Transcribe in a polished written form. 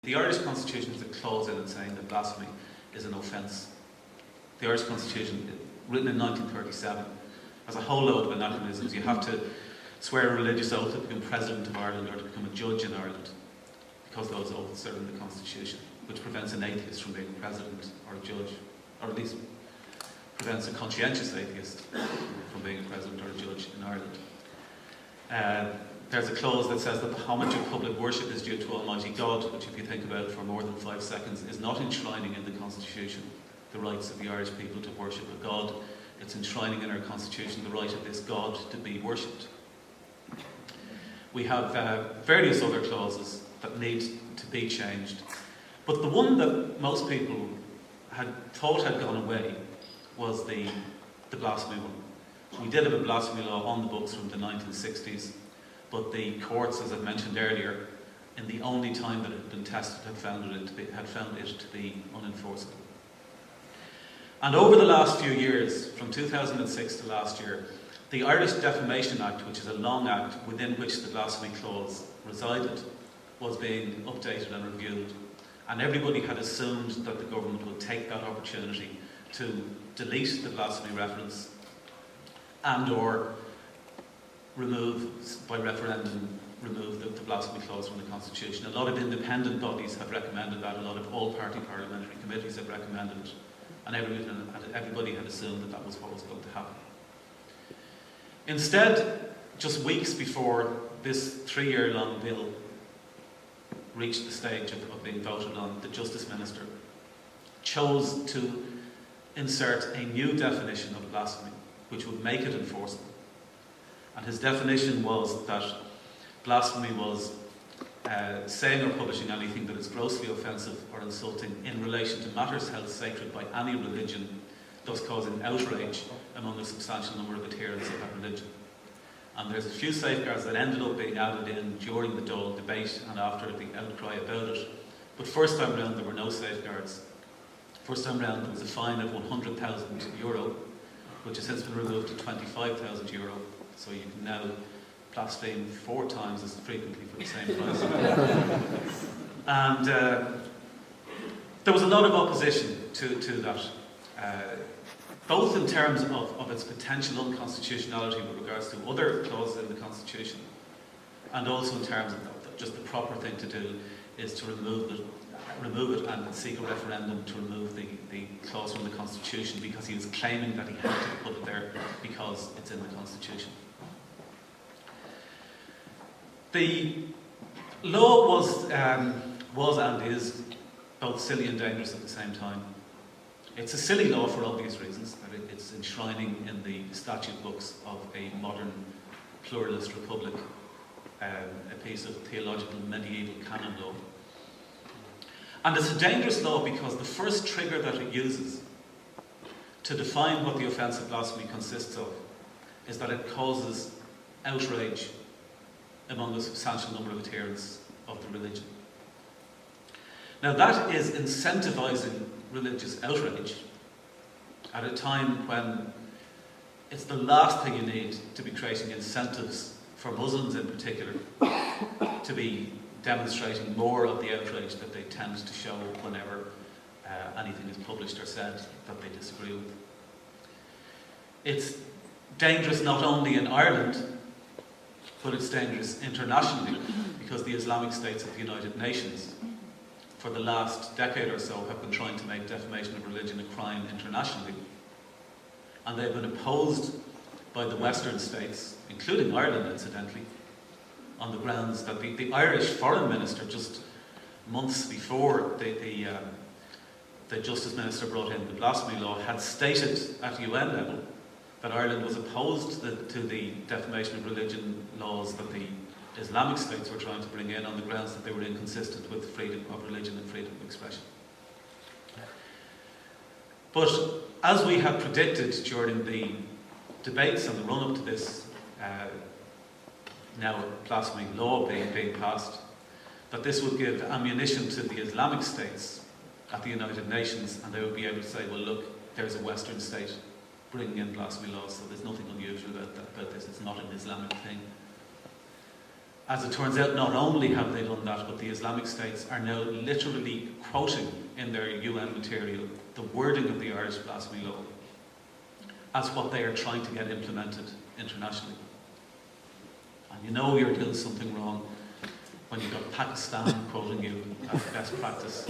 The Irish Constitution has a clause in it saying that blasphemy is an offence. The Irish Constitution, written in 1937, has a whole load of anachronisms. You have to swear a religious oath to become President of Ireland or to become a judge in Ireland, because those oaths are in the Constitution, which prevents an atheist from being President or a judge, or at least prevents a conscientious atheist from being a President or a judge in Ireland. There's a clause that says that the homage of public worship is due to Almighty God, which, if you think about it for more than 5 seconds, is not enshrining in the Constitution the rights of the Irish people to worship a God. It's enshrining in our Constitution the right of this God to be worshipped. We have various other clauses that need to be changed, but the one that most people had thought had gone away was the blasphemy one. We did have a blasphemy law on the books from the 1960s, but the courts, as I mentioned earlier, in the only time that it had been tested, had found it to be unenforceable. And over the last few years, from 2006 to last year, the Irish Defamation Act, which is a long act within which the blasphemy clause resided, was being updated and reviewed. And everybody had assumed that the government would take that opportunity to delete the blasphemy reference and or by referendum, remove the blasphemy clause from the Constitution. A lot of independent bodies have recommended that, a lot of all-party parliamentary committees have recommended it, and everybody had assumed that that was what was going to happen. Instead, just weeks before this 3-year-long bill reached the stage of being voted on, the Justice Minister chose to insert a new definition of blasphemy, which would make it enforceable. And his definition was that blasphemy was saying or publishing anything that is grossly offensive or insulting in relation to matters held sacred by any religion, thus causing outrage among a substantial number of adherents of that religion. And there's a few safeguards that ended up being added in during the Dáil debate and after the outcry about it. But first time round there were no safeguards. First time round there was a fine of €100,000, which has since been removed to €25,000. So you can now blaspheme 4 times as frequently for the same price. And there was a lot of opposition to that, both in terms of its potential unconstitutionality with regards to other clauses in the Constitution, and also in terms of just the proper thing to do is to remove it and seek a referendum to remove the clause from the Constitution, because he was claiming that he had to put it there because it's in the Constitution. The law was and is both silly and dangerous at the same time. It's a silly law for obvious reasons, that it's enshrining in the statute books of a modern pluralist republic a piece of theological medieval canon law. And it's a dangerous law because the first trigger that it uses to define what the offence of blasphemy consists of is that it causes outrage among a substantial number of adherents of the religion. Now that is incentivising religious outrage at a time when it's the last thing you need to be creating incentives for Muslims in particular to be demonstrating more of the outrage that they tend to show whenever anything is published or said that they disagree with. It's dangerous not only in Ireland, but it's dangerous internationally, because the Islamic States of the United Nations for the last decade or so have been trying to make defamation of religion a crime internationally. And they've been opposed by the Western states, including Ireland incidentally, on the grounds that the Irish foreign minister, just months before the Justice Minister brought in the blasphemy law, had stated at UN level that Ireland was opposed to the defamation of religion laws that the Islamic States were trying to bring in on the grounds that they were inconsistent with freedom of religion and freedom of expression. But as we had predicted during the debates and the run-up to this now blasphemy law being passed, that this would give ammunition to the Islamic States at the United Nations, and they would be able to say, well look, there's a Western state bringing in blasphemy laws, so there's nothing unusual about this, it's not an Islamic thing. As it turns out, not only have they done that, but the Islamic States are now literally quoting in their UN material the wording of the Irish blasphemy law as what they are trying to get implemented internationally. And you know you're doing something wrong when you've got Pakistan quoting you as best practice.